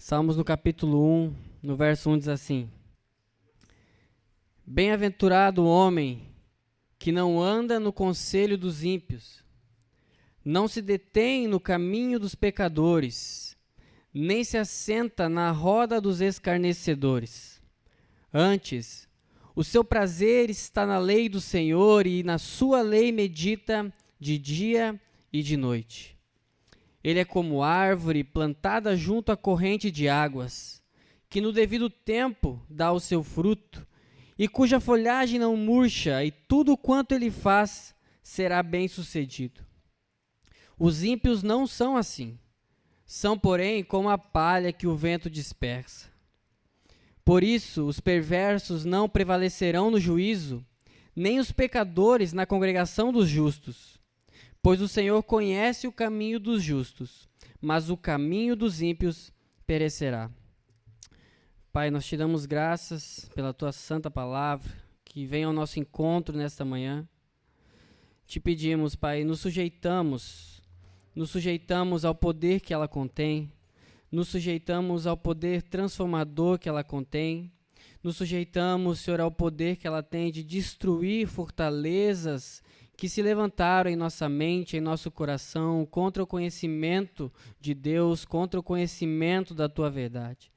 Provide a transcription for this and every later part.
Salmos no capítulo 1, no verso 1 diz assim: Bem-aventurado o homem que não anda no conselho dos ímpios, não se detém no caminho dos pecadores, nem se assenta na roda dos escarnecedores. Antes, o seu prazer está na lei do Senhor e na sua lei medita de dia e de noite. Ele é como árvore plantada junto à corrente de águas, que no devido tempo dá o seu fruto, e cuja folhagem não murcha, e tudo quanto ele faz será bem-sucedido. Os ímpios não são assim. São, porém, como a palha que o vento dispersa. Por isso, os perversos não prevalecerão no juízo, nem os pecadores na congregação dos justos. Pois o Senhor conhece o caminho dos justos, mas o caminho dos ímpios perecerá. Pai, nós te damos graças pela tua santa palavra, que vem ao nosso encontro nesta manhã. Te pedimos, Pai, nos sujeitamos ao poder que ela contém, nos sujeitamos ao poder transformador que ela contém, nos sujeitamos, Senhor, ao poder que ela tem de destruir fortalezas que se levantaram em nossa mente, em nosso coração, contra o conhecimento de Deus, contra o conhecimento da tua verdade.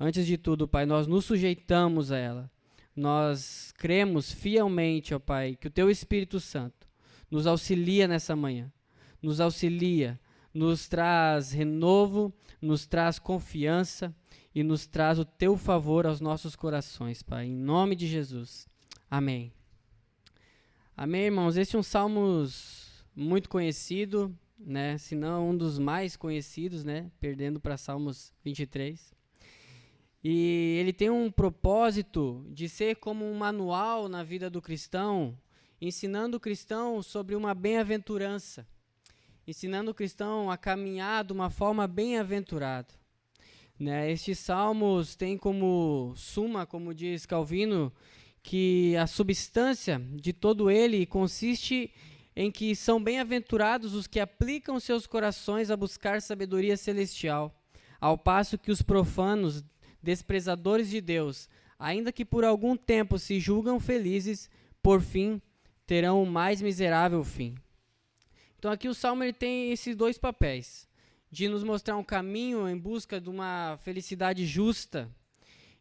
Antes de tudo, Pai, nós nos sujeitamos a ela. Nós cremos fielmente, ó Pai, que o teu Espírito Santo nos auxilia nessa manhã, nos auxilia, nos traz renovo, nos traz confiança e nos traz o teu favor aos nossos corações, Pai, em nome de Jesus. Amém. Amém, irmãos? Este é um salmo muito conhecido, né? Se não um dos mais conhecidos, né? Perdendo para Salmos 23. E ele tem um propósito de ser como um manual na vida do cristão, ensinando o cristão sobre uma bem-aventurança, ensinando o cristão a caminhar de uma forma bem-aventurada. Né? Estes salmos têm como suma, como diz Calvino, que a substância de todo ele consiste em que são bem-aventurados os que aplicam seus corações a buscar sabedoria celestial, ao passo que os profanos, desprezadores de Deus, ainda que por algum tempo se julgam felizes, por fim terão o mais miserável fim. Então aqui o Salmo ele tem esses dois papéis, de nos mostrar um caminho em busca de uma felicidade justa,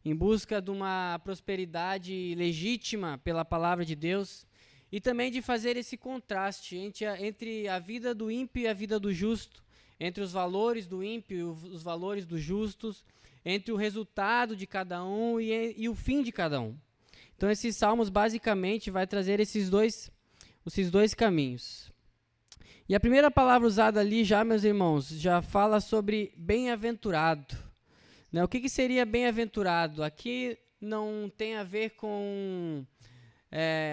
em busca de uma prosperidade legítima pela palavra de Deus, e também de fazer esse contraste entre a vida do ímpio e a vida do justo, entre os valores do ímpio e os valores dos justos, entre o resultado de cada um e o fim de cada um. Então esses salmos basicamente vai trazer esses dois caminhos. E a primeira palavra usada ali já, meus irmãos, já fala sobre bem-aventurado. O que seria bem-aventurado? Aqui não tem a ver com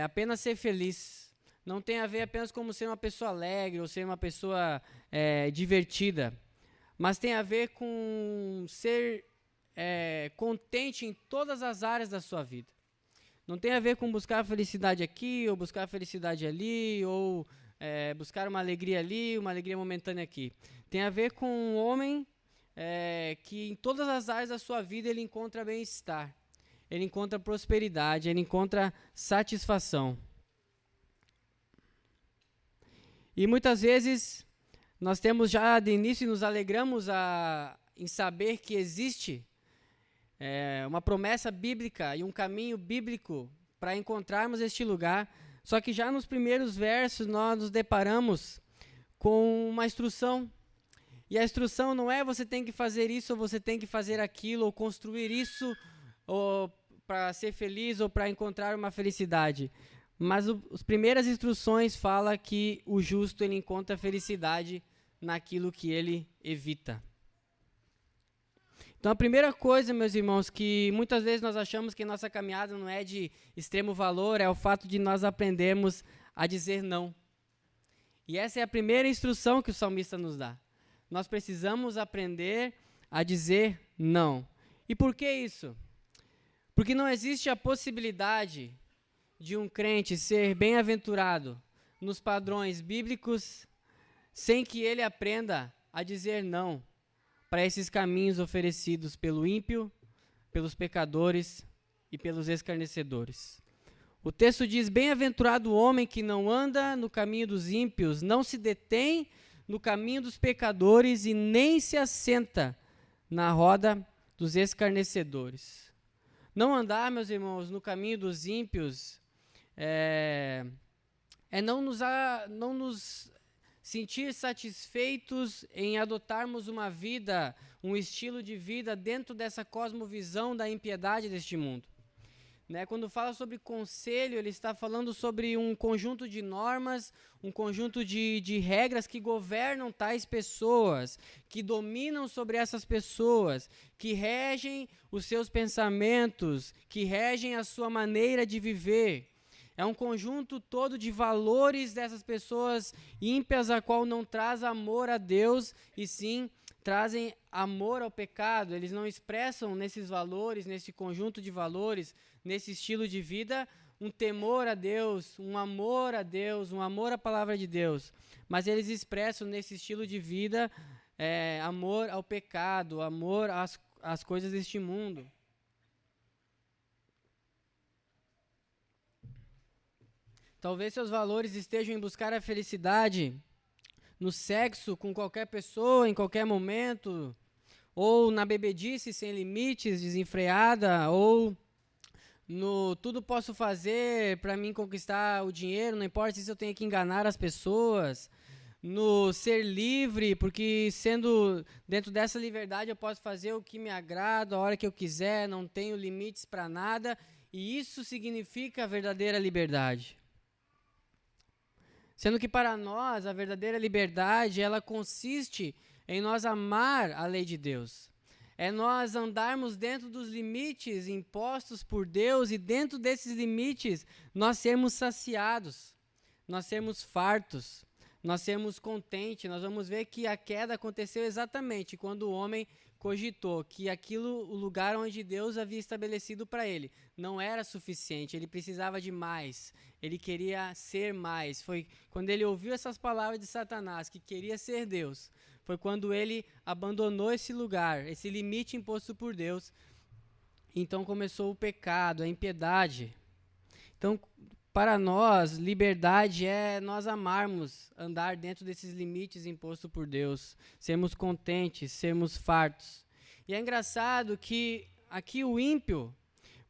apenas ser feliz. Não tem a ver apenas como ser uma pessoa alegre ou ser uma pessoa divertida. Mas tem a ver com ser contente em todas as áreas da sua vida. Não tem a ver com buscar a felicidade aqui ou buscar a felicidade ali ou buscar uma alegria ali, uma alegria momentânea aqui. Tem a ver com um homem que em todas as áreas da sua vida ele encontra bem-estar, ele encontra prosperidade, ele encontra satisfação. E muitas vezes nós temos já de início e nos alegramos em saber que existe uma promessa bíblica e um caminho bíblico para encontrarmos este lugar, só que já nos primeiros versos nós nos deparamos com uma instrução. E a instrução não é você tem que fazer isso, ou você tem que fazer aquilo, ou construir isso para ser feliz ou para encontrar uma felicidade. Mas as primeiras instruções falam que o justo ele encontra felicidade naquilo que ele evita. Então a primeira coisa, meus irmãos, que muitas vezes nós achamos que nossa caminhada não é de extremo valor, é o fato de nós aprendermos a dizer não. E essa é a primeira instrução que o salmista nos dá. Nós precisamos aprender a dizer não. E por que isso? Porque não existe a possibilidade de um crente ser bem-aventurado nos padrões bíblicos sem que ele aprenda a dizer não para esses caminhos oferecidos pelo ímpio, pelos pecadores e pelos escarnecedores. O texto diz: bem-aventurado o homem que não anda no caminho dos ímpios, não se detém no caminho dos pecadores e nem se assenta na roda dos escarnecedores. Não andar, meus irmãos, no caminho dos ímpios é não nos sentir satisfeitos em adotarmos uma vida, um estilo de vida dentro dessa cosmovisão da impiedade deste mundo. Quando fala sobre conselho, ele está falando sobre um conjunto de normas, um conjunto de regras que governam tais pessoas, que dominam sobre essas pessoas, que regem os seus pensamentos, que regem a sua maneira de viver. É um conjunto todo de valores dessas pessoas ímpias, a qual não traz amor a Deus, e sim trazem amor ao pecado. Eles não expressam nesses valores, nesse conjunto de valores, nesse estilo de vida, um temor a Deus, um amor a Deus, um amor à palavra de Deus. Mas eles expressam nesse estilo de vida amor ao pecado, amor às coisas deste mundo. Talvez seus valores estejam em buscar a felicidade no sexo com qualquer pessoa, em qualquer momento, ou na bebedice sem limites, desenfreada, ou no tudo posso fazer para mim conquistar o dinheiro, não importa se eu tenho que enganar as pessoas, no ser livre, porque sendo dentro dessa liberdade eu posso fazer o que me agrada, a hora que eu quiser, não tenho limites para nada, e isso significa a verdadeira liberdade. Sendo que para nós, a verdadeira liberdade, ela consiste em nós amar a lei de Deus. É nós andarmos dentro dos limites impostos por Deus e dentro desses limites nós sermos saciados, nós sermos fartos, nós sermos contentes. Nós vamos ver que a queda aconteceu exatamente quando o homem cogitou que aquilo, o lugar onde Deus havia estabelecido para ele, não era suficiente, ele precisava de mais, ele queria ser mais. Foi quando ele ouviu essas palavras de Satanás, que queria ser Deus, foi quando ele abandonou esse lugar, esse limite imposto por Deus. Então começou o pecado, a impiedade. Então, para nós, liberdade é nós amarmos, andar dentro desses limites impostos por Deus, sermos contentes, sermos fartos. E é engraçado que aqui o ímpio,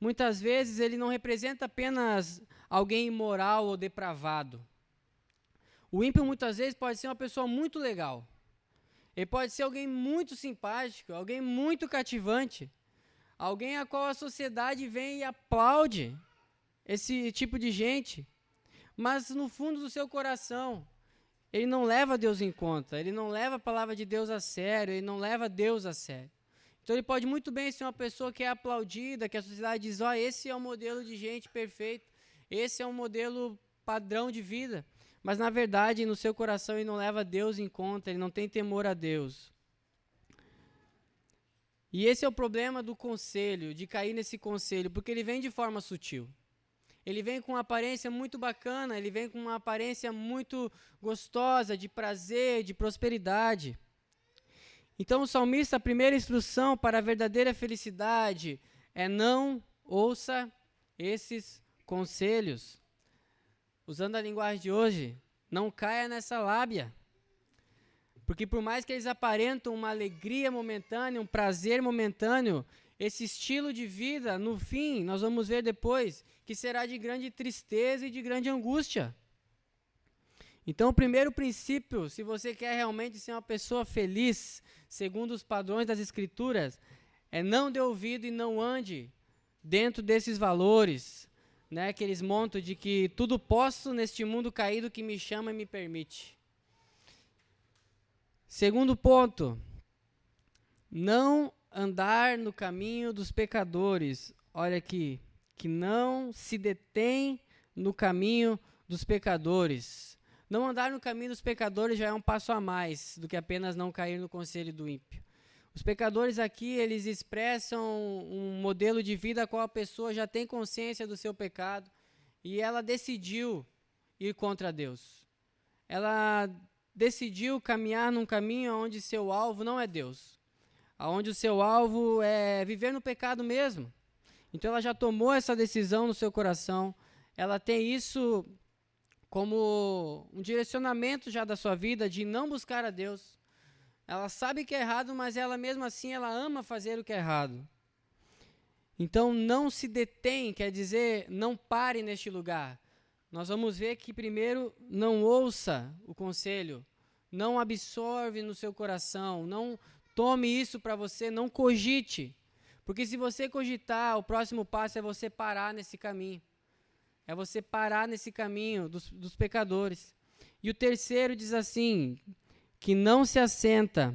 muitas vezes, ele não representa apenas alguém imoral ou depravado. O ímpio, muitas vezes, pode ser uma pessoa muito legal. Ele pode ser alguém muito simpático, alguém muito cativante, alguém a qual a sociedade vem e aplaude. Esse tipo de gente, mas no fundo do seu coração, ele não leva Deus em conta, ele não leva a palavra de Deus a sério, ele não leva Deus a sério. Então ele pode muito bem ser uma pessoa que é aplaudida, que a sociedade diz, esse é o modelo de gente perfeito, esse é um modelo padrão de vida, mas na verdade no seu coração ele não leva Deus em conta, ele não tem temor a Deus. E esse é o problema do conselho, de cair nesse conselho, porque ele vem de forma sutil. Ele vem com uma aparência muito bacana, ele vem com uma aparência muito gostosa, de prazer, de prosperidade. Então o salmista, a primeira instrução para a verdadeira felicidade é não ouça esses conselhos. Usando a linguagem de hoje, não caia nessa lábia. Porque por mais que eles aparentam uma alegria momentânea, um prazer momentâneo, esse estilo de vida, no fim, nós vamos ver depois, que será de grande tristeza e de grande angústia. Então, o primeiro princípio, se você quer realmente ser uma pessoa feliz, segundo os padrões das Escrituras, é não dê ouvido e não ande dentro desses valores, que eles montam de que tudo posso neste mundo caído que me chama e me permite. Segundo ponto, não andar no caminho dos pecadores. Olha aqui, que não se detém no caminho dos pecadores. Não andar no caminho dos pecadores já é um passo a mais do que apenas não cair no conselho do ímpio. Os pecadores aqui, eles expressam um modelo de vida a qual a pessoa já tem consciência do seu pecado e ela decidiu ir contra Deus. Ela decidiu caminhar num caminho onde seu alvo não é Deus. onde o seu alvo é viver no pecado mesmo. Então ela já tomou essa decisão no seu coração, ela tem isso como um direcionamento já da sua vida de não buscar a Deus. Ela sabe que é errado, mas ela mesmo assim ela ama fazer o que é errado. Então não se detém, quer dizer, não pare neste lugar. Nós vamos ver que primeiro não ouça o conselho, não absorve no seu coração, não tome isso para você, não cogite. Porque se você cogitar, o próximo passo é você parar nesse caminho. É você parar nesse caminho dos pecadores. E o terceiro diz assim, que não se assenta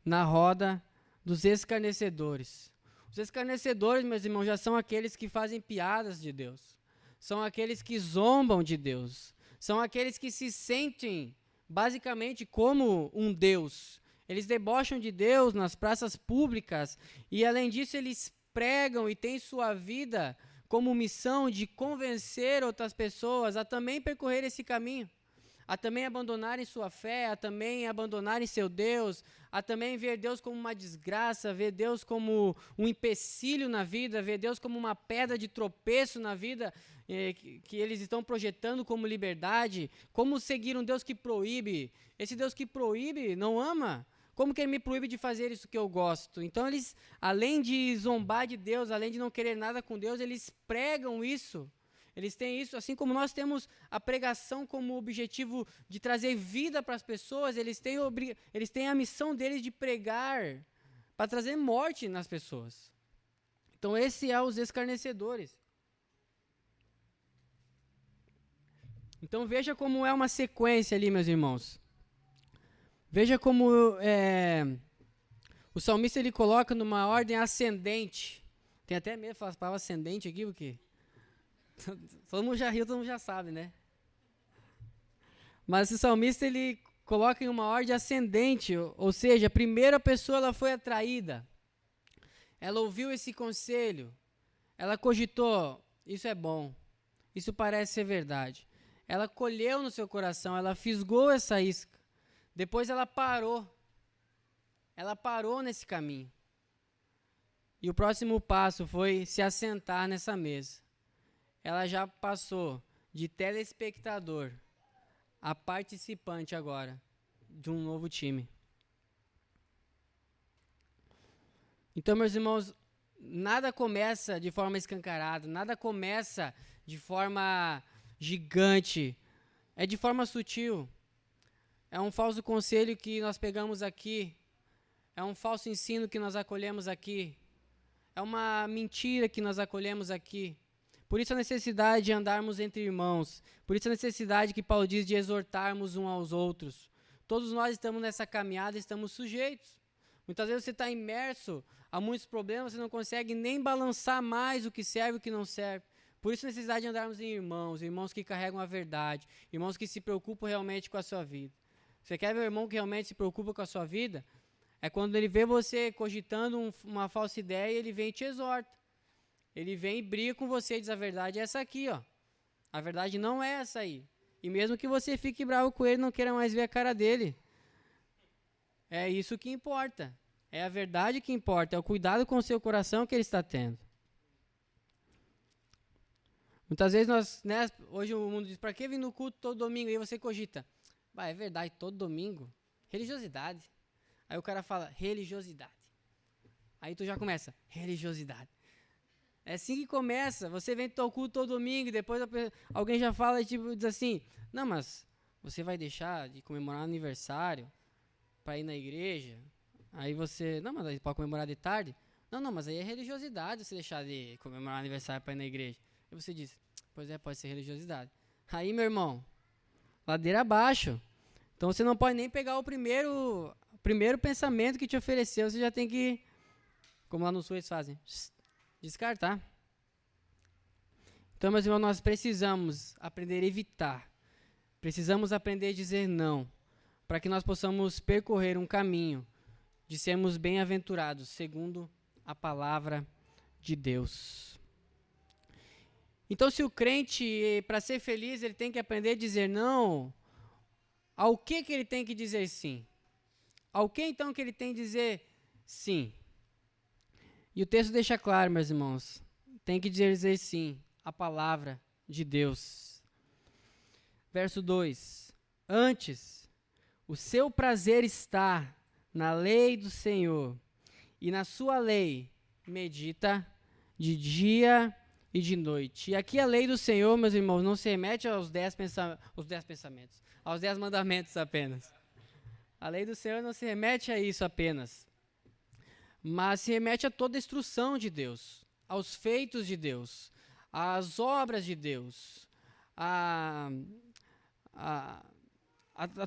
na roda dos escarnecedores. Os escarnecedores, meus irmãos, já são aqueles que fazem piadas de Deus. São aqueles que zombam de Deus. São aqueles que se sentem, basicamente, como um Deus. Eles debocham de Deus nas praças públicas e, além disso, eles pregam e têm sua vida como missão de convencer outras pessoas a também percorrer esse caminho, a também abandonarem sua fé, a também abandonarem seu Deus, a também ver Deus como uma desgraça, ver Deus como um empecilho na vida, ver Deus como uma pedra de tropeço na vida que eles estão projetando como liberdade. Como seguir um Deus que proíbe? Esse Deus que proíbe não ama. Como que ele me proíbe de fazer isso que eu gosto? Então eles, além de zombar de Deus, além de não querer nada com Deus, eles pregam isso. Eles têm isso, assim como nós temos a pregação como objetivo de trazer vida para as pessoas, eles têm a missão deles de pregar para trazer morte nas pessoas. Então esse é os escarnecedores. Então veja como é uma sequência ali, meus irmãos. Veja como o salmista ele coloca numa ordem ascendente. Tem até medo de falar a palavra ascendente aqui, porque todo mundo já riu, todo mundo já sabe, né? Mas o salmista ele coloca em uma ordem ascendente, ou seja, a primeira pessoa ela foi atraída. Ela ouviu esse conselho, ela cogitou, isso é bom, isso parece ser verdade. Ela colheu no seu coração, ela fisgou essa isca. Depois ela parou nesse caminho. E o próximo passo foi se assentar nessa mesa. Ela já passou de telespectador a participante agora de um novo time. Então, meus irmãos, nada começa de forma escancarada, nada começa de forma gigante, é de forma sutil. É um falso conselho que nós pegamos aqui, é um falso ensino que nós acolhemos aqui, é uma mentira que nós acolhemos aqui. Por isso a necessidade de andarmos entre irmãos, por isso a necessidade que Paulo diz de exortarmos uns aos outros. Todos nós estamos nessa caminhada, estamos sujeitos. Muitas vezes você está imerso a muitos problemas, você não consegue nem balançar mais o que serve e o que não serve. Por isso a necessidade de andarmos em irmãos, irmãos que carregam a verdade, irmãos que se preocupam realmente com a sua vida. Você quer ver um irmão que realmente se preocupa com a sua vida? É quando ele vê você cogitando uma falsa ideia e ele vem e te exorta. Ele vem e briga com você e diz: a verdade é essa aqui, ó. A verdade não é essa aí. E mesmo que você fique bravo com ele, não queira mais ver a cara dele. É isso que importa. É a verdade que importa. É o cuidado com o seu coração que ele está tendo. Muitas vezes hoje o mundo diz: para que vir no culto todo domingo? E aí você cogita: é verdade, todo domingo? Religiosidade. Aí o cara fala: religiosidade. Aí tu já começa: religiosidade. É assim que começa. Você vem ao culto todo domingo e depois alguém já fala e diz assim: não, mas você vai deixar de comemorar aniversário para ir na igreja? Aí você: não, mas pode comemorar de tarde? Não, mas aí é religiosidade você deixar de comemorar aniversário para ir na igreja. E você diz: pois é, pode ser religiosidade. Aí, meu irmão, ladeira abaixo. Então você não pode nem pegar o primeiro pensamento que te ofereceu, você já tem que, como lá no sul eles fazem, descartar. Então, meus irmãos, nós precisamos aprender a evitar. Precisamos aprender a dizer não, para que nós possamos percorrer um caminho de sermos bem-aventurados, segundo a palavra de Deus. Então, se o crente, para ser feliz, ele tem que aprender a dizer não, ao que ele tem que dizer sim? Ao que, então, que ele tem que dizer sim. E o texto deixa claro, meus irmãos, tem que dizer sim, a palavra de Deus. Verso 2: Antes, o seu prazer está na lei do Senhor, e na sua lei medita de dia e de noite. E aqui a lei do Senhor, meus irmãos, não se remete aos 10 pensamentos, aos 10 mandamentos apenas. A lei do Senhor não se remete a isso apenas, mas se remete a toda a instrução de Deus, aos feitos de Deus, às obras de Deus, a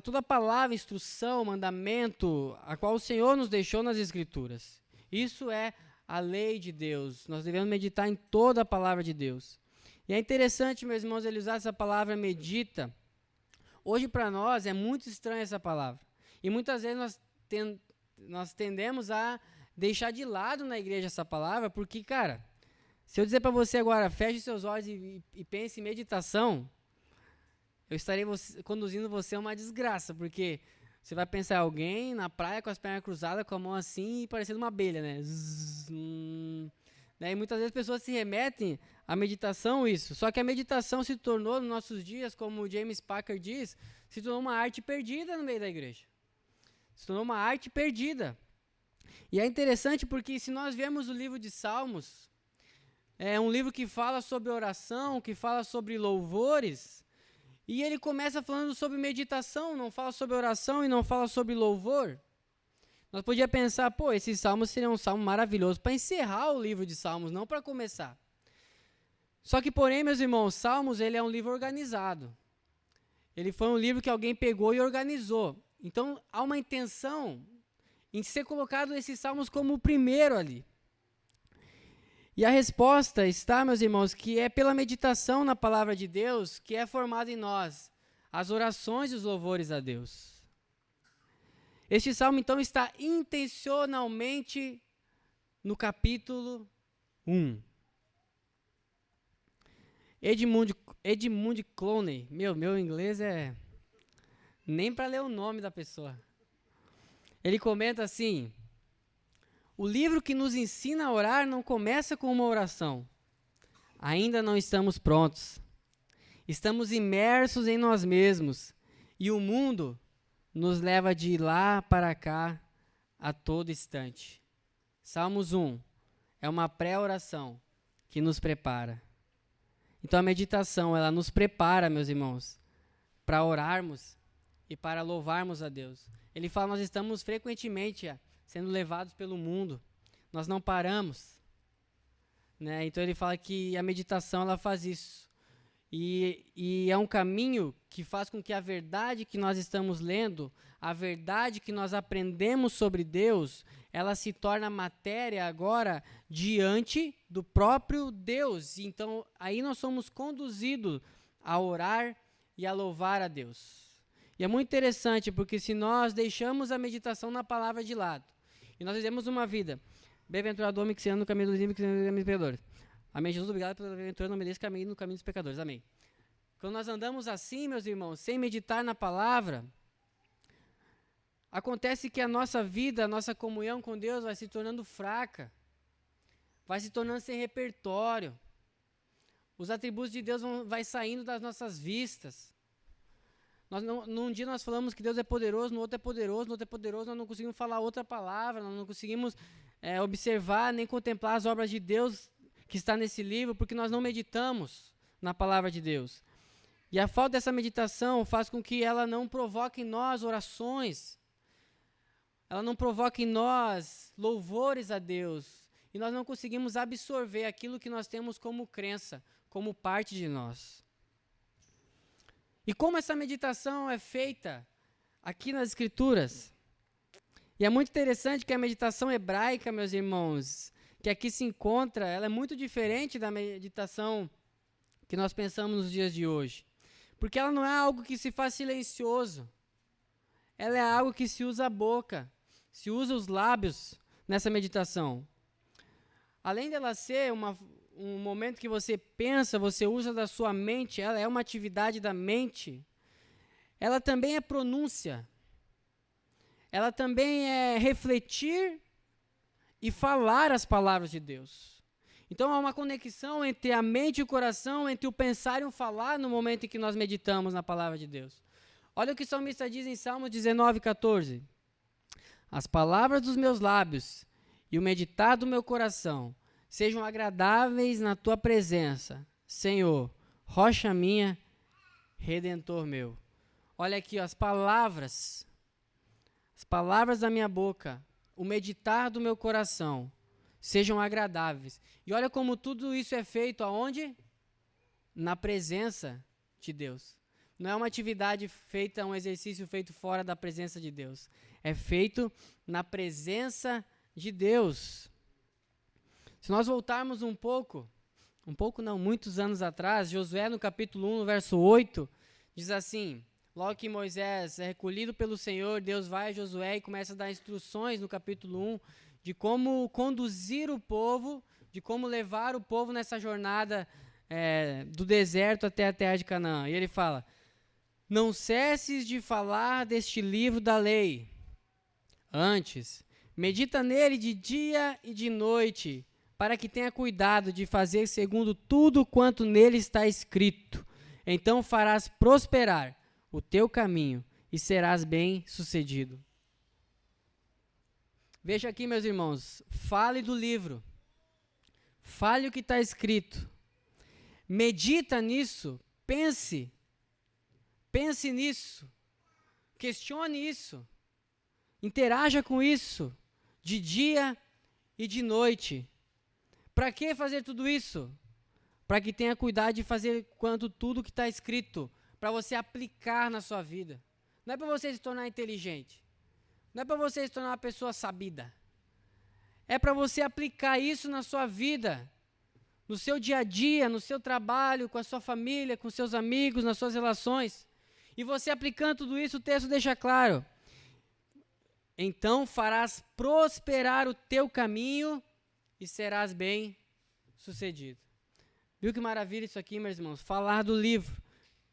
toda a palavra, instrução, mandamento, a qual o Senhor nos deixou nas Escrituras. Isso é a lei de Deus. Nós devemos meditar em toda a palavra de Deus. E é interessante, meus irmãos, ele usar essa palavra medita. Hoje, para nós, é muito estranha essa palavra. E muitas vezes nós tendemos a deixar de lado na igreja essa palavra, porque, cara, se eu dizer para você agora, feche seus olhos e pense em meditação, eu estarei conduzindo você a uma desgraça, porque você vai pensar em alguém na praia com as pernas cruzadas, com a mão assim e parecendo uma abelha, né? E muitas vezes as pessoas se remetem à meditação, isso. Só que a meditação se tornou, nos nossos dias, como o James Packer diz, se tornou uma arte perdida no meio da igreja. Se tornou uma arte perdida. E é interessante porque se nós vemos o livro de Salmos, é um livro que fala sobre oração, que fala sobre louvores, e ele começa falando sobre meditação, não fala sobre oração e não fala sobre louvor. Nós podíamos pensar, esse salmo seria um salmo maravilhoso para encerrar o livro de Salmos, não para começar. Só que, porém, meus irmãos, Salmos ele é um livro organizado. Ele foi um livro que alguém pegou e organizou. Então, há uma intenção em ser colocado esses salmos como o primeiro ali. E a resposta está, meus irmãos, que é pela meditação na palavra de Deus que é formada em nós as orações e os louvores a Deus. Este salmo, então, está intencionalmente no capítulo 1. Edmund Clowney, meu inglês é nem para ler o nome da pessoa. Ele comenta assim: o livro que nos ensina a orar não começa com uma oração. Ainda não estamos prontos. Estamos imersos em nós mesmos. E o mundo nos leva de lá para cá a todo instante. Salmos 1 é uma pré-oração que nos prepara. Então a meditação, ela nos prepara, meus irmãos, para orarmos e para louvarmos a Deus. Ele fala, nós estamos frequentemente sendo levados pelo mundo. Nós não paramos. Né? Então ele fala que a meditação ela faz isso. E é um caminho que faz com que a verdade que nós estamos lendo, a verdade que nós aprendemos sobre Deus, ela se torna matéria agora diante do próprio Deus. Então aí nós somos conduzidos a orar e a louvar a Deus. E é muito interessante, porque se nós deixamos a meditação na palavra de lado, e nós vivemos uma vida, bem-aventurado o homem que se anda no caminho dos ímpios, que se anda no caminho dos pecadores. Amém, Jesus, obrigado pela aventura, não me deixe caminho no caminho dos pecadores, amém. Quando nós andamos assim, meus irmãos, sem meditar na palavra, acontece que a nossa vida, a nossa comunhão com Deus vai se tornando fraca, vai se tornando sem repertório, os atributos de Deus vai saindo das nossas vistas. Num dia nós falamos que Deus é poderoso, no outro é poderoso, no outro é poderoso, nós não conseguimos falar outra palavra, nós não conseguimos observar nem contemplar as obras de Deus que está nesse livro, porque nós não meditamos na palavra de Deus. E a falta dessa meditação faz com que ela não provoque em nós orações, ela não provoque em nós louvores a Deus, e nós não conseguimos absorver aquilo que nós temos como crença, como parte de nós. E como essa meditação é feita aqui nas Escrituras? E é muito interessante que a meditação hebraica, meus irmãos, que aqui se encontra, ela é muito diferente da meditação que nós pensamos nos dias de hoje. Porque ela não é algo que se faz silencioso. Ela é algo que se usa a boca, se usa os lábios nessa meditação. Além dela ser um momento que você pensa, você usa da sua mente, ela é uma atividade da mente, ela também é pronúncia. Ela também é refletir e falar as palavras de Deus. Então há uma conexão entre a mente e o coração, entre o pensar e o falar no momento em que nós meditamos na palavra de Deus. Olha o que o salmista diz em Salmo 19:14. As palavras dos meus lábios e o meditar do meu coração sejam agradáveis na tua presença, Senhor, rocha minha, redentor meu. Olha aqui, ó, as palavras da minha boca, o meditar do meu coração, sejam agradáveis. E olha como tudo isso é feito aonde? Na presença de Deus. Não é uma atividade feita, um exercício feito fora da presença de Deus. É feito na presença de Deus. Se nós voltarmos muitos anos atrás, Josué no capítulo 1, no verso 8, diz assim: logo que Moisés é recolhido pelo Senhor, Deus vai a Josué e começa a dar instruções no capítulo 1 de como conduzir o povo, de como levar o povo nessa jornada do deserto até a terra de Canaã. E ele fala: não cesses de falar deste livro da lei. Antes, medita nele de dia e de noite, para que tenha cuidado de fazer segundo tudo quanto nele está escrito. Então farás prosperar o teu caminho e serás bem-sucedido. Veja aqui, meus irmãos, fale do livro. Fale o que está escrito. Medita nisso, pense nisso, questione isso, interaja com isso, de dia e de noite. Para que fazer tudo isso? Para que tenha cuidado de fazer tudo que está escrito, para você aplicar na sua vida. Não é para você se tornar inteligente, não é para você se tornar uma pessoa sabida, é para você aplicar isso na sua vida, no seu dia a dia, no seu trabalho, com a sua família, com seus amigos, nas suas relações. E você aplicando tudo isso, o texto deixa claro: então farás prosperar o teu caminho e serás bem-sucedido. Viu que maravilha isso aqui, meus irmãos? Falar do livro,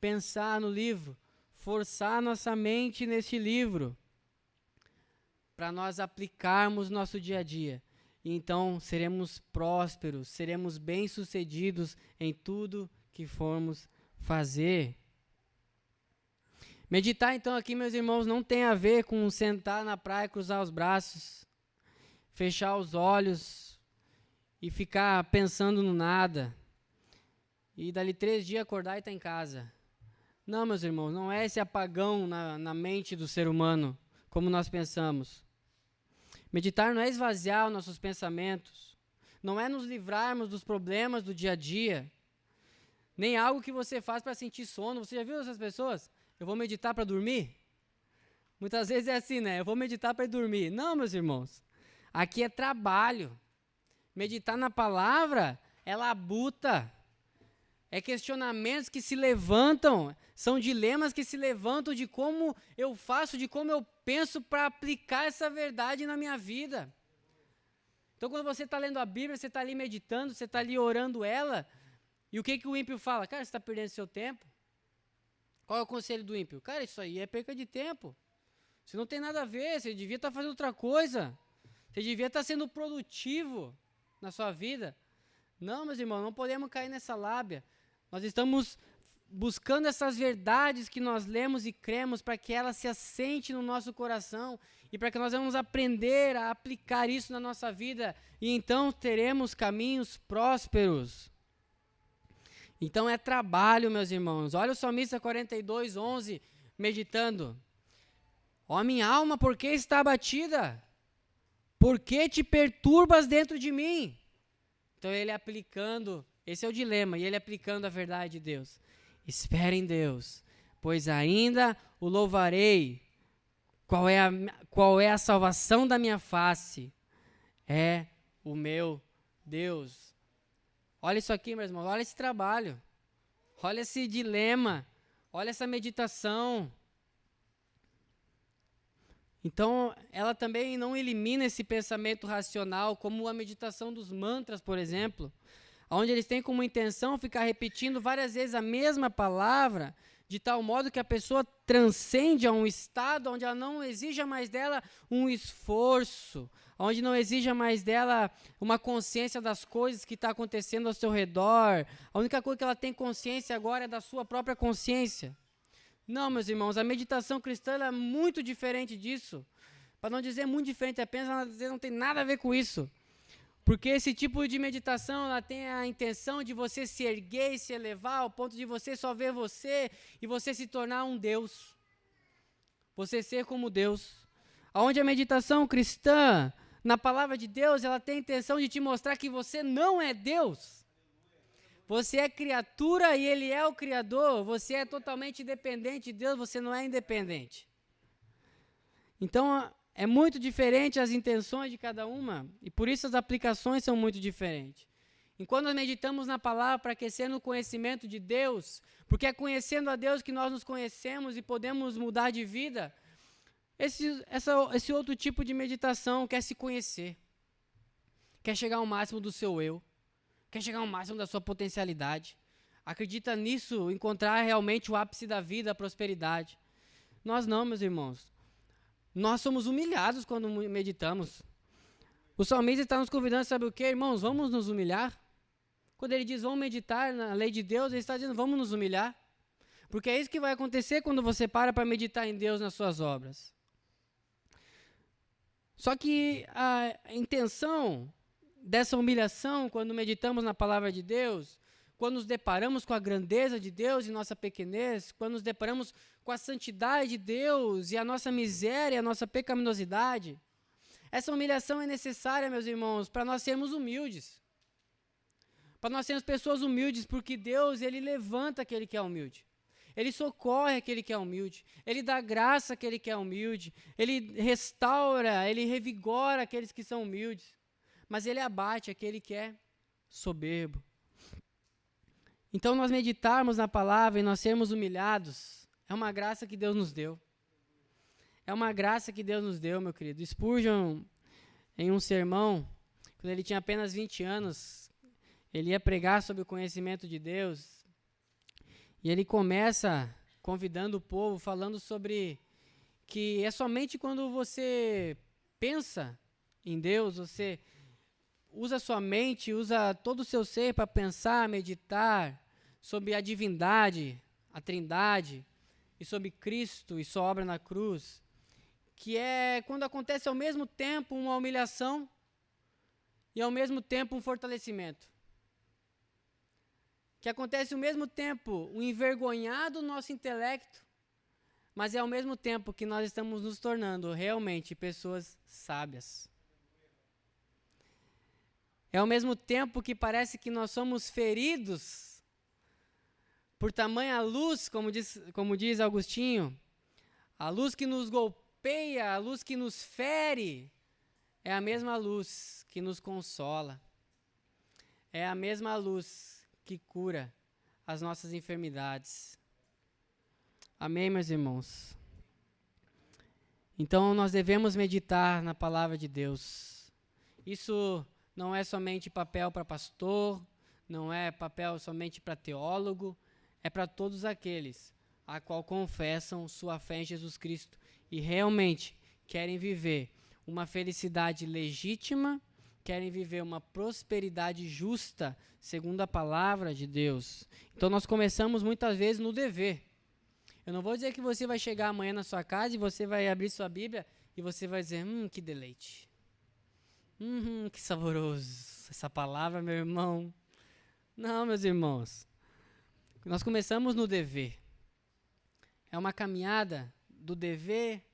pensar no livro, forçar nossa mente nesse livro, para nós aplicarmos nosso dia a dia. E então seremos prósperos, seremos bem-sucedidos em tudo que formos fazer. Meditar, então, aqui, meus irmãos, não tem a ver com sentar na praia, cruzar os braços, fechar os olhos e ficar pensando no nada. E dali 3 dias acordar e estar em casa. Não, meus irmãos, não é esse apagão na mente do ser humano, como nós pensamos. Meditar não é esvaziar os nossos pensamentos, não é nos livrarmos dos problemas do dia a dia, nem algo que você faz para sentir sono. Você já viu essas pessoas? Eu vou meditar para dormir? Muitas vezes é assim, né? Eu vou meditar para dormir. Não, meus irmãos. Aqui é trabalho. Meditar na palavra é labuta. É questionamentos que se levantam, são dilemas que se levantam de como eu faço, de como eu penso para aplicar essa verdade na minha vida. Então, quando você está lendo a Bíblia, você está ali meditando, você está ali orando ela, e o que o ímpio fala? Cara, você está perdendo seu tempo. Qual é o conselho do ímpio? Cara, isso aí é perca de tempo. Você não tem nada a ver, você devia estar fazendo outra coisa. Você devia estar sendo produtivo na sua vida. Não, meus irmãos, não podemos cair nessa lábia. Nós estamos buscando essas verdades que nós lemos e cremos para que elas se assentem no nosso coração e para que nós vamos aprender a aplicar isso na nossa vida e então teremos caminhos prósperos. Então é trabalho, meus irmãos. Olha o Salmista 42:11, meditando. Ó minha alma, por que está abatida? Por que te perturbas dentro de mim? Então ele aplicando, esse é o dilema, e ele aplicando a verdade de Deus. Espere em Deus, pois ainda o louvarei. Qual é a salvação da minha face? É o meu Deus. Olha isso aqui, meus irmãos, olha esse trabalho, olha esse dilema, olha essa meditação. Então, ela também não elimina esse pensamento racional, como a meditação dos mantras, por exemplo. onde eles têm como intenção ficar repetindo várias vezes a mesma palavra, de tal modo que a pessoa transcende a um estado onde ela não exija mais dela um esforço, onde não exija mais dela uma consciência das coisas que está acontecendo ao seu redor. A única coisa que ela tem consciência agora é da sua própria consciência. Não, meus irmãos, a meditação cristã ela é muito diferente disso. Para não dizer muito diferente, apenas ela não tem nada a ver com isso. Porque esse tipo de meditação ela tem a intenção de você se erguer e se elevar ao ponto de você só ver você e você se tornar um Deus. Você ser como Deus. Onde a meditação cristã, na palavra de Deus, ela tem a intenção de te mostrar que você não é Deus. Você é criatura e Ele é o Criador. Você é totalmente dependente de Deus, você não é independente. Então, é muito diferente as intenções de cada uma, e por isso as aplicações são muito diferentes. Enquanto nós meditamos na palavra para crescer no conhecimento de Deus, porque é conhecendo a Deus que nós nos conhecemos e podemos mudar de vida, esse outro tipo de meditação quer se conhecer, quer chegar ao máximo do seu eu, quer chegar ao máximo da sua potencialidade, acredita nisso, encontrar realmente o ápice da vida, a prosperidade. Nós não, meus irmãos. Nós somos humilhados quando meditamos. O salmista está nos convidando, sabe o quê, irmãos? Vamos nos humilhar. Quando ele diz, vamos meditar na lei de Deus, ele está dizendo, vamos nos humilhar. Porque é isso que vai acontecer quando você para meditar em Deus nas suas obras. Só que a intenção dessa humilhação, quando meditamos na palavra de Deus, quando nos deparamos com a grandeza de Deus e nossa pequenez, quando nos deparamos com a santidade de Deus e a nossa miséria, a nossa pecaminosidade, essa humilhação é necessária, meus irmãos, para nós sermos humildes. Para nós sermos pessoas humildes, porque Deus, Ele levanta aquele que é humilde. Ele socorre aquele que é humilde. Ele dá graça àquele que é humilde. Ele restaura, Ele revigora aqueles que são humildes. Mas Ele abate aquele que é soberbo. Então, nós meditarmos na palavra e nós sermos humilhados, é uma graça que Deus nos deu. É uma graça que Deus nos deu, meu querido. Spurgeon, em um sermão, quando ele tinha apenas 20 anos, ele ia pregar sobre o conhecimento de Deus. E ele começa convidando o povo, falando sobre que é somente quando você pensa em Deus, você usa sua mente, usa todo o seu ser para pensar, meditar sobre a divindade, a trindade, e sobre Cristo e sua obra na cruz, que é quando acontece ao mesmo tempo uma humilhação e ao mesmo tempo um fortalecimento. Que acontece ao mesmo tempo um envergonhar do nosso intelecto, mas é ao mesmo tempo que nós estamos nos tornando realmente pessoas sábias. É ao mesmo tempo que parece que nós somos feridos por tamanha luz, como diz Agostinho, a luz que nos golpeia, a luz que nos fere, é a mesma luz que nos consola. É a mesma luz que cura as nossas enfermidades. Amém, meus irmãos? Então, nós devemos meditar na palavra de Deus. Isso não é somente papel para pastor, não é papel somente para teólogo, é para todos aqueles a qual confessam sua fé em Jesus Cristo e realmente querem viver uma felicidade legítima, querem viver uma prosperidade justa, segundo a palavra de Deus. Então nós começamos muitas vezes no dever. Eu não vou dizer que você vai chegar amanhã na sua casa e você vai abrir sua Bíblia e você vai dizer, que deleite. Que saboroso essa palavra, meu irmão. Não, meus irmãos. Nós começamos no dever. É uma caminhada do dever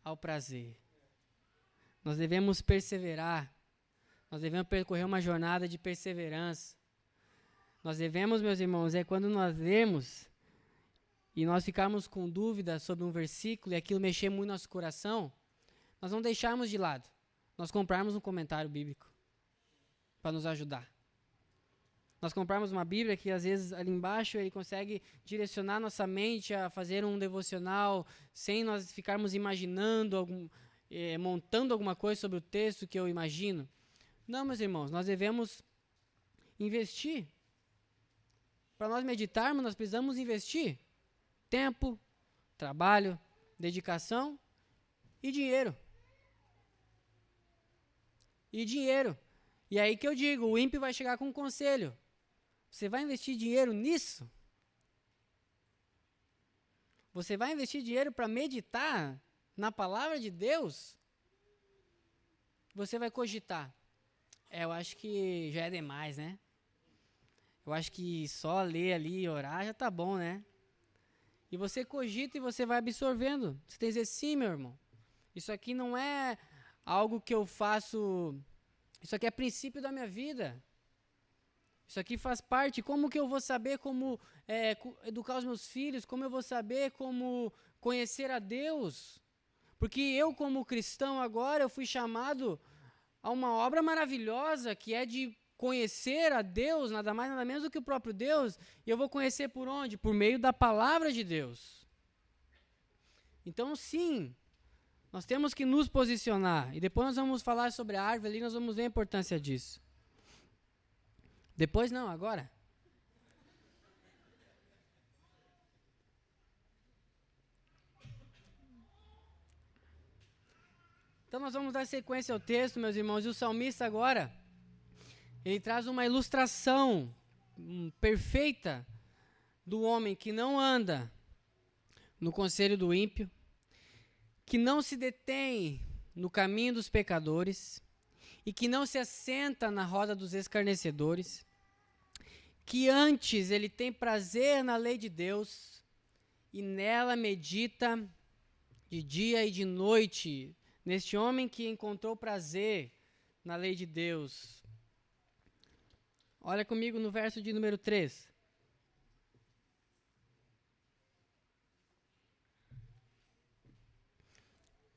ao prazer. Nós devemos perseverar. Nós devemos percorrer uma jornada de perseverança. Nós devemos, meus irmãos, quando nós lermos e nós ficarmos com dúvida sobre um versículo e aquilo mexer muito no nosso coração, nós não deixarmos de lado. Nós comprarmos um comentário bíblico para nos ajudar. Nós comprarmos uma Bíblia que às vezes ali embaixo ele consegue direcionar nossa mente a fazer um devocional sem nós ficarmos imaginando, montando alguma coisa sobre o texto que eu imagino. Não, meus irmãos, nós devemos investir. Para nós meditarmos, nós precisamos investir tempo, trabalho, dedicação e dinheiro. E dinheiro. E aí que eu digo, o ímpio vai chegar com um conselho. Você vai investir dinheiro nisso? Você vai investir dinheiro para meditar na palavra de Deus? Você vai cogitar. Eu acho que já é demais, né? Eu acho que só ler ali e orar já tá bom, né? E você cogita e você vai absorvendo. Você tem que dizer, sim, meu irmão. Isso aqui não é algo que eu faço... Isso aqui é princípio da minha vida. Isso aqui faz parte. Como que eu vou saber como educar os meus filhos? Como eu vou saber como conhecer a Deus? Porque eu, como cristão agora, eu fui chamado a uma obra maravilhosa que é de conhecer a Deus, nada mais, nada menos do que o próprio Deus. E eu vou conhecer por onde? Por meio da palavra de Deus. Então, sim, nós temos que nos posicionar. E depois nós vamos falar sobre a árvore ali, nós vamos ver a importância disso. Depois não, agora. Então nós vamos dar sequência ao texto, meus irmãos. E o salmista agora, ele traz uma ilustração perfeita do homem que não anda no conselho do ímpio, que não se detém no caminho dos pecadores e que não se assenta na roda dos escarnecedores, que antes ele tem prazer na lei de Deus e nela medita de dia e de noite. Neste homem que encontrou prazer na lei de Deus. Olha comigo no verso de número 3.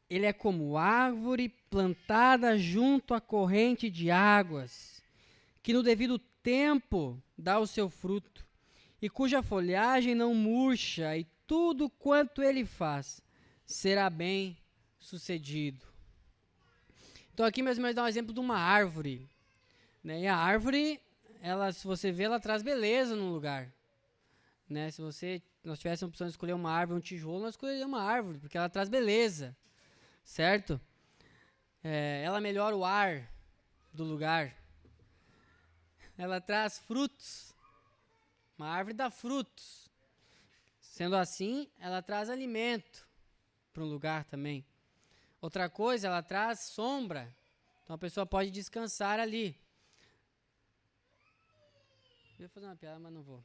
Ele é como árvore plantada junto à corrente de águas, que no devido tempo dá o seu fruto, e cuja folhagem não murcha, e tudo quanto ele faz será bem sucedido. Então aqui, meus irmãos, dá um exemplo de uma árvore. Né? E a árvore, ela, se você vê, ela traz beleza num lugar. Né? Se nós tivéssemos a opção de escolher uma árvore, um tijolo, nós escolheríamos uma árvore, porque ela traz beleza. Certo? Ela melhora o ar do lugar. Ela traz frutos. Uma árvore dá frutos. Sendo assim, ela traz alimento para um lugar também. Outra coisa, ela traz sombra. Então a pessoa pode descansar ali. Eu ia fazer uma piada, mas não vou.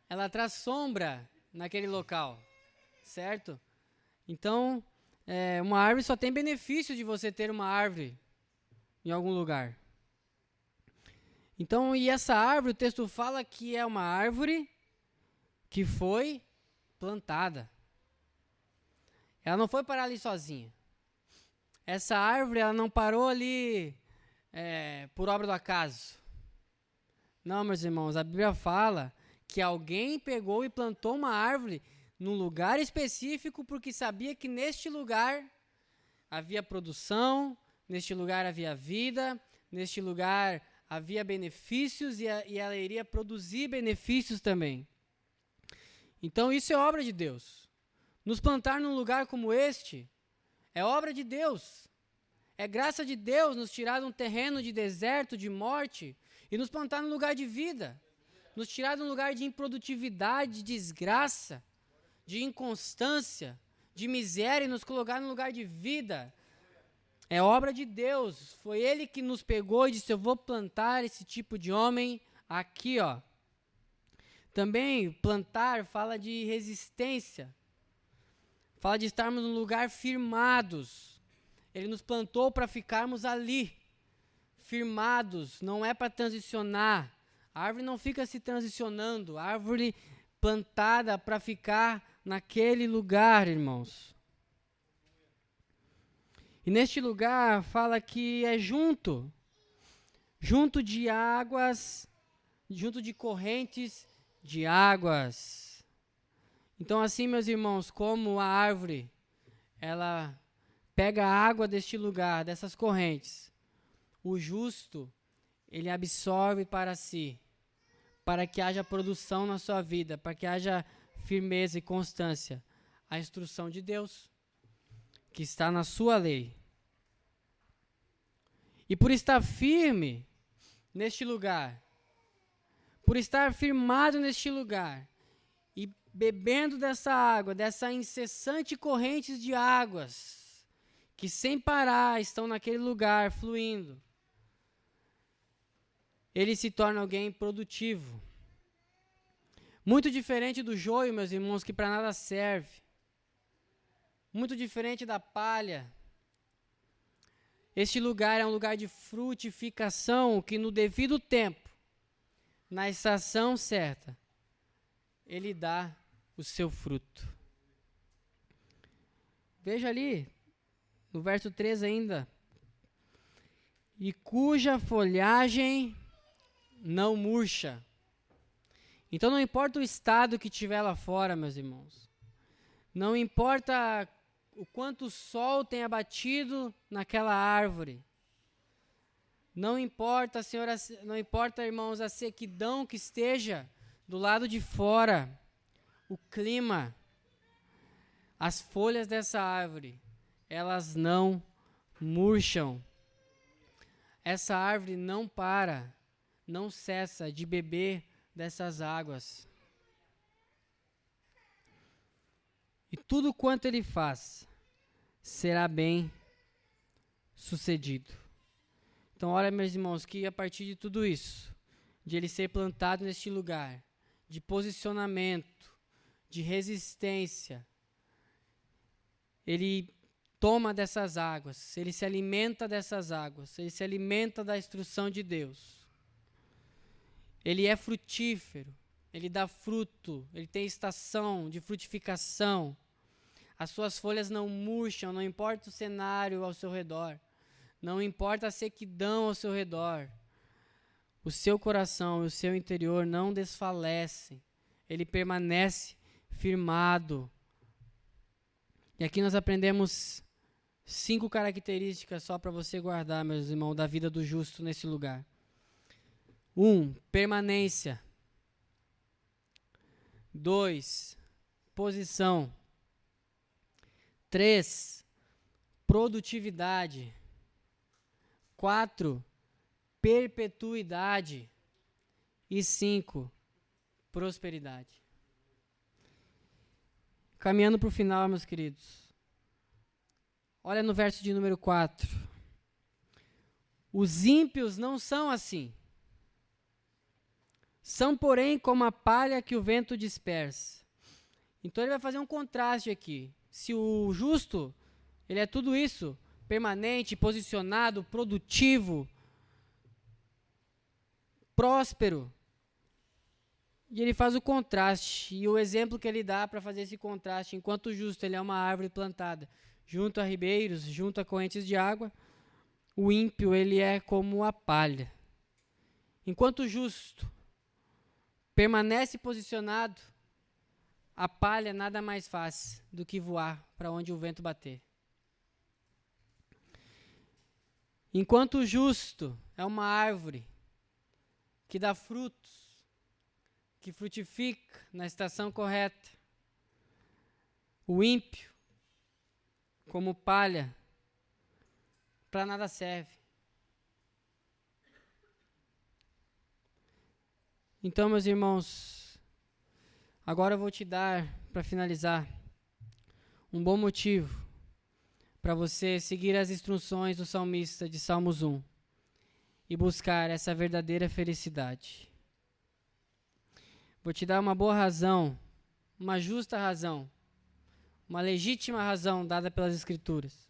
Ela traz sombra naquele local. Certo? Então, uma árvore só tem benefício de você ter uma árvore em algum lugar. Então, e essa árvore, o texto fala que é uma árvore que foi plantada. Ela não foi parar ali sozinha. Essa árvore, ela não parou ali por obra do acaso. Não, meus irmãos, a Bíblia fala que alguém pegou e plantou uma árvore num lugar específico porque sabia que neste lugar havia produção, neste lugar havia vida, neste lugar havia benefícios e ela iria produzir benefícios também. Então isso é obra de Deus. Nos plantar num lugar como este é obra de Deus. É graça de Deus nos tirar de um terreno de deserto, de morte, e nos plantar num lugar de vida. Nos tirar de um lugar de improdutividade, de desgraça, de inconstância, de miséria, e nos colocar num lugar de vida. É obra de Deus. Foi Ele que nos pegou e disse, eu vou plantar esse tipo de homem aqui, ó. Também plantar fala de resistência. Fala de estarmos num lugar firmados. Ele nos plantou para ficarmos ali, firmados. Não é para transicionar. A árvore não fica se transicionando. A árvore plantada para ficar naquele lugar, irmãos. E neste lugar fala que é junto de águas, junto de correntes de águas. Então assim, meus irmãos, como a árvore, ela pega a água deste lugar, dessas correntes, o justo, ele absorve para si, para que haja produção na sua vida, para que haja firmeza e constância, a instrução de Deus, que está na sua lei. E por estar firme neste lugar, por estar firmado neste lugar, e bebendo dessa água, dessa incessante corrente de águas, que sem parar estão naquele lugar fluindo, ele se torna alguém produtivo. Muito diferente do joio, meus irmãos, que para nada serve. Muito diferente da palha. Este lugar é um lugar de frutificação que no devido tempo, na estação certa, ele dá o seu fruto. Veja ali, no verso 3 ainda. E cuja folhagem não murcha. Então não importa o estado que tiver lá fora, meus irmãos. Não importa o quanto o sol tenha batido naquela árvore. Não importa, senhora, não importa, irmãos, a sequidão que esteja do lado de fora, o clima, as folhas dessa árvore, elas não murcham. Essa árvore não para, não cessa de beber dessas águas. E tudo quanto ele faz será bem sucedido. Então, olha, meus irmãos, que a partir de tudo isso, de ele ser plantado neste lugar, de posicionamento, de resistência, ele toma dessas águas, ele se alimenta dessas águas, ele se alimenta da instrução de Deus. Ele é frutífero, ele dá fruto, ele tem estação de frutificação. As suas folhas não murcham, não importa o cenário ao seu redor, não importa a sequidão ao seu redor. O seu coração e o seu interior não desfalecem, ele permanece firmado. E aqui nós aprendemos 5 características só para você guardar, meus irmãos, da vida do justo nesse lugar. 1, permanência. 2, posição. 3, produtividade. 4, perpetuidade. E 5, prosperidade. Caminhando para o final, meus queridos. Olha no verso de número 4. Os ímpios não são assim. São, porém, como a palha que o vento dispersa. Então ele vai fazer um contraste aqui. Se o justo, ele é tudo isso, permanente, posicionado, produtivo, próspero. E ele faz o contraste. E o exemplo que ele dá para fazer esse contraste, enquanto o justo ele é uma árvore plantada junto a ribeiros, junto a correntes de água, o ímpio ele é como a palha. Enquanto o justo permanece posicionado, a palha nada mais faz do que voar para onde o vento bater. Enquanto o justo é uma árvore que dá frutos, que frutifica na estação correta, o ímpio, como palha, para nada serve. Então, meus irmãos, agora eu vou te dar, para finalizar, um bom motivo para você seguir as instruções do salmista de Salmos 1 e buscar essa verdadeira felicidade. Vou te dar uma boa razão, uma justa razão, uma legítima razão dada pelas Escrituras,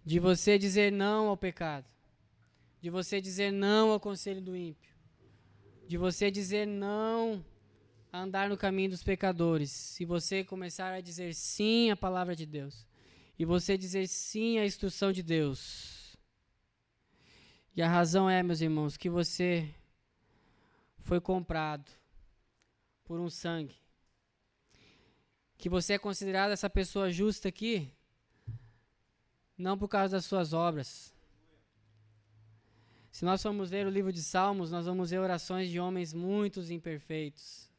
de você dizer não ao pecado, de você dizer não ao conselho do ímpio, de você dizer não a andar no caminho dos pecadores, se você começar a dizer sim à palavra de Deus, e você dizer sim à instrução de Deus. E a razão é, meus irmãos, que você foi comprado por um sangue, que você é considerado essa pessoa justa aqui, não por causa das suas obras. Se nós formos ler o livro de Salmos, nós vamos ver orações de homens muito imperfeitos.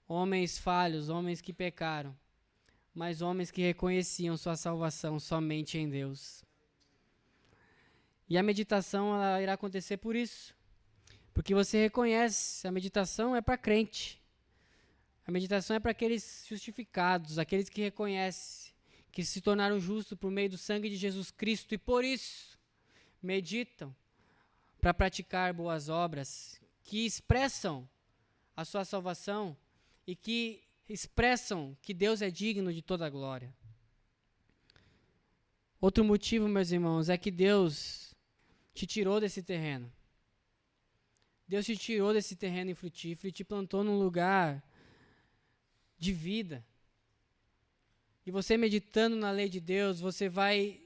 Homens falhos, homens que pecaram, mas homens que reconheciam sua salvação somente em Deus. E a meditação ela irá acontecer por isso. Porque você reconhece, a meditação é para crente. A meditação é para aqueles justificados, aqueles que reconhecem que se tornaram justos por meio do sangue de Jesus Cristo e por isso meditam para praticar boas obras que expressam a sua salvação e que expressam que Deus é digno de toda a glória. Outro motivo, meus irmãos, é que Deus te tirou desse terreno. Deus te tirou desse terreno infrutífero e te plantou num lugar de vida. E você meditando na lei de Deus, você vai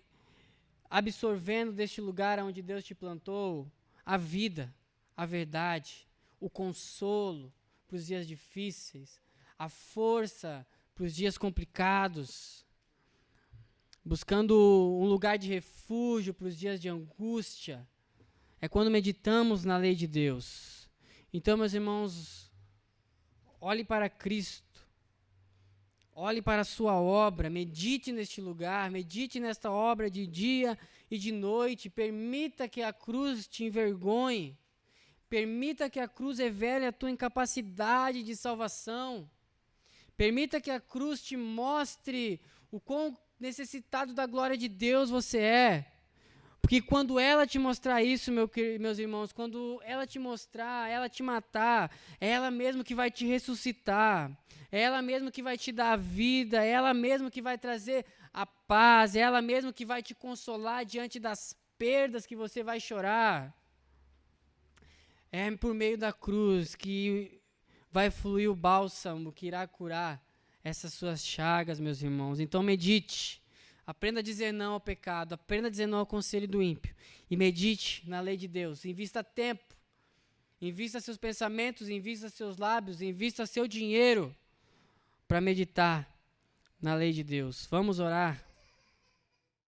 absorvendo deste lugar onde Deus te plantou a vida, a verdade, o consolo para os dias difíceis, a força para os dias complicados, buscando um lugar de refúgio para os dias de angústia. É quando meditamos na lei de Deus. Então, meus irmãos, olhe para Cristo. Olhe para a sua obra, medite neste lugar, medite nesta obra de dia e de noite, permita que a cruz te envergonhe, permita que a cruz revele a tua incapacidade de salvação, permita que a cruz te mostre o quão necessitado da glória de Deus você é. Porque quando ela te mostrar isso, meus irmãos, quando ela te mostrar, ela te matar, é ela mesmo que vai te ressuscitar, é ela mesmo que vai te dar a vida, é ela mesmo que vai trazer a paz, é ela mesmo que vai te consolar diante das perdas que você vai chorar. É por meio da cruz que vai fluir o bálsamo que irá curar essas suas chagas, meus irmãos. Então medite. Aprenda a dizer não ao pecado, aprenda a dizer não ao conselho do ímpio e medite na lei de Deus. Invista tempo, invista seus pensamentos, invista seus lábios, invista seu dinheiro para meditar na lei de Deus. Vamos orar.